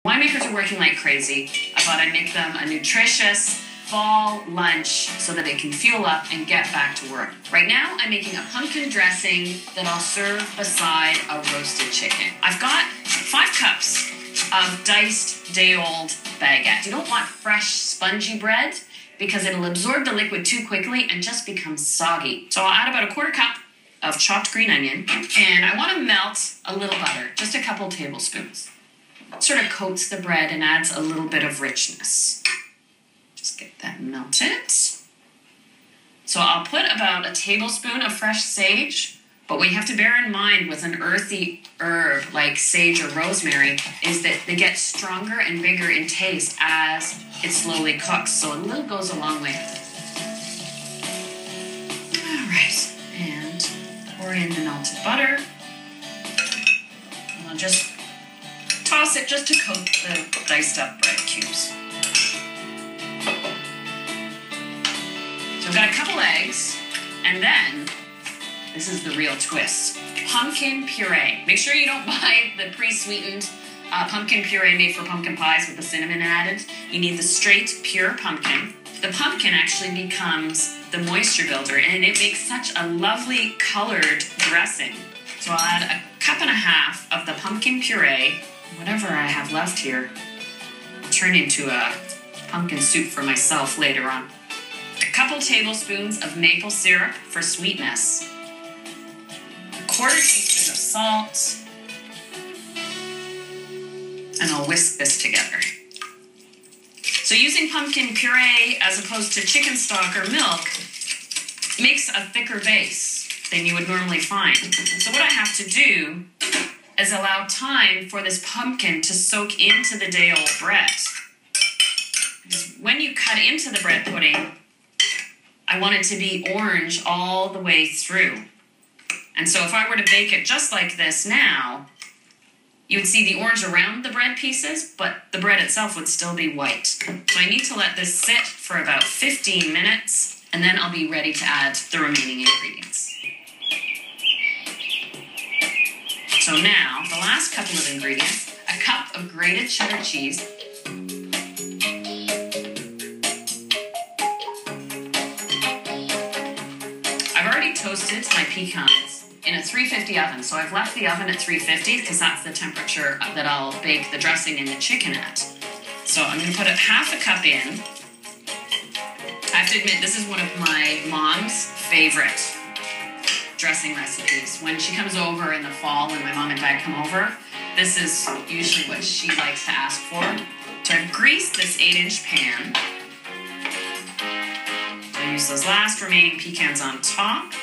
Winemakers are working like crazy. I thought I'd make them a nutritious fall lunch so that they can fuel up and get back to work. Right now, I'm making a pumpkin dressing that I'll serve beside a roasted chicken. I've got 5 cups of diced day-old baguette. You don't want fresh, spongy bread because it'll absorb the liquid too quickly and just become soggy. So I'll add about a 1/4 cup of chopped green onion, and I want to melt a little butter, just a couple tablespoons. It sort of coats the bread and adds a little bit of richness. Just get that melted. So I'll put about a tablespoon of fresh sage, but what you have to bear in mind with an earthy herb like sage or rosemary is that they get stronger and bigger in taste as it slowly cooks, so a little goes a long way. All right, and pour in the melted butter. And I'll just toss it just to coat the diced up bread cubes. So I've got a couple eggs, and then this is the real twist. Pumpkin puree. Make sure you don't buy the pre-sweetened pumpkin puree made for pumpkin pies with the cinnamon added. You need the straight, pure pumpkin. The pumpkin actually becomes the moisture builder, and it makes such a lovely colored dressing. So I'll add a 1.5 cups of the pumpkin puree. Whatever I have left here, I'll turn into a pumpkin soup for myself later on. A couple tablespoons of maple syrup for sweetness. 1/4 teaspoon of salt. And I'll whisk this together. So using pumpkin puree as opposed to chicken stock or milk makes a thicker base than you would normally find. So what I have to do is allow time for this pumpkin to soak into the day-old bread. When you cut into the bread pudding, I want it to be orange all the way through. And so if I were to bake it just like this now, you would see the orange around the bread pieces, but the bread itself would still be white. So I need to let this sit for about 15 minutes, and then I'll be ready to add the remaining ingredients. So now, the last couple of ingredients, a cup of grated cheddar cheese, I've already toasted my pecans in a 350 oven, so I've left the oven at 350 because that's the temperature that I'll bake the dressing and the chicken at. So I'm going to put 1/2 cup in. I have to admit, this is one of my mom's favorite dressing recipes. When she comes over in the fall, when my mom and dad come over, this is usually what she likes to ask for. So I've greased this 8-inch pan. I use those last remaining pecans on top.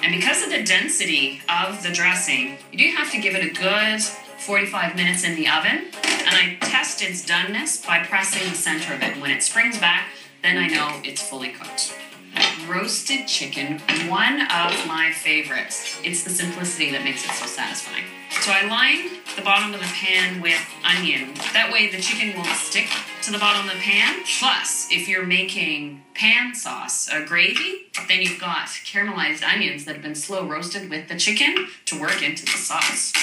And because of the density of the dressing, you do have to give it a good 45 minutes in the oven. And I test its doneness by pressing the center of it. When it springs back, then I know it's fully cooked. Roasted chicken, one of my favorites. It's the simplicity that makes it so satisfying. So I line the bottom of the pan with onion. That way the chicken won't stick to the bottom of the pan. Plus, if you're making pan sauce, a gravy, then you've got caramelized onions that have been slow roasted with the chicken to work into the sauce.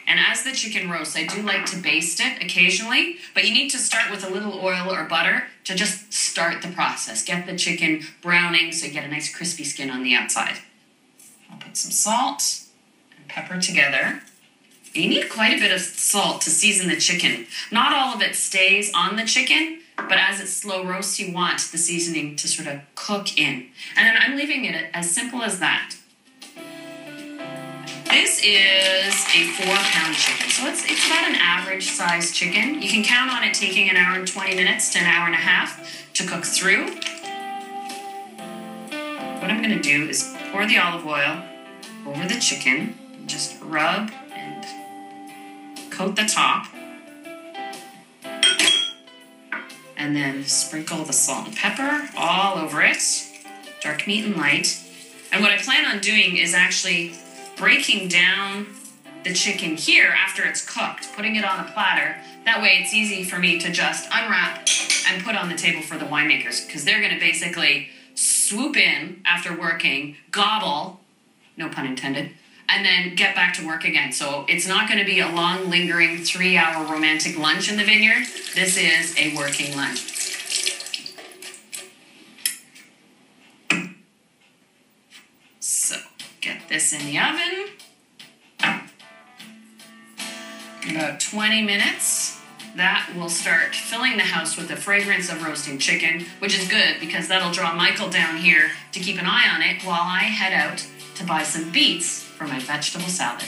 And as the chicken roasts, I do like to baste it occasionally, but you need to start with a little oil or butter to just start the process. Get the chicken browning so you get a nice crispy skin on the outside. I'll put some salt and pepper together. You need quite a bit of salt to season the chicken. Not all of it stays on the chicken, but as it slow roasts, you want the seasoning to sort of cook in. And then I'm leaving it as simple as that. This is a 4-pound chicken, so it's about an average sized chicken. You can count on it taking 1 hour and 20 minutes to 1.5 hours to cook through. What I'm going to do is pour the olive oil over the chicken, and just rub and coat the top, and then sprinkle the salt and pepper all over it, dark meat and light. And what I plan on doing is actually breaking down the chicken here after it's cooked, putting it on a platter. That way it's easy for me to just unwrap and put on the table for the winemakers, because they're going to basically swoop in after working, gobble, no pun intended, and then get back to work again. So it's not going to be a long, lingering 3-hour romantic lunch in the vineyard. This is a working lunch. So get this in the oven. About 20 minutes. That will start filling the house with the fragrance of roasting chicken, which is good because that'll draw Michael down here to keep an eye on it while I head out to buy some beets for my vegetable salad.